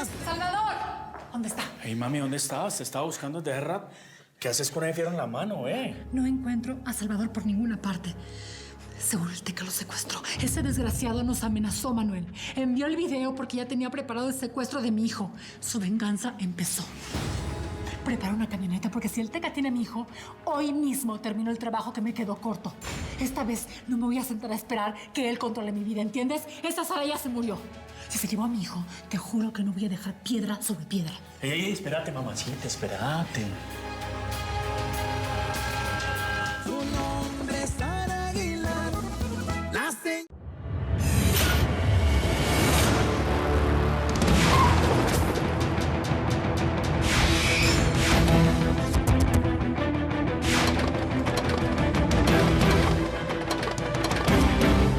niñas. ¡Salvador! ¿Dónde está? Hey, mami, ¿dónde estabas? Te estaba buscando desde hace rato. ¿Qué haces con ese fierro en la mano, No encuentro a Salvador por ninguna parte. Seguro el Teca lo secuestró. Ese desgraciado nos amenazó, Manuel. Envió el video porque ya tenía preparado el secuestro de mi hijo. Su venganza empezó. Prepara una camioneta porque si el Teca tiene a mi hijo, hoy mismo terminó el trabajo que me quedó corto. Esta vez no me voy a sentar a esperar que él controle mi vida, ¿entiendes? Esa Sara ya se murió. Si se llevó a mi hijo, te juro que no voy a dejar piedra sobre piedra. Ey, espérate, mamacita, espérate.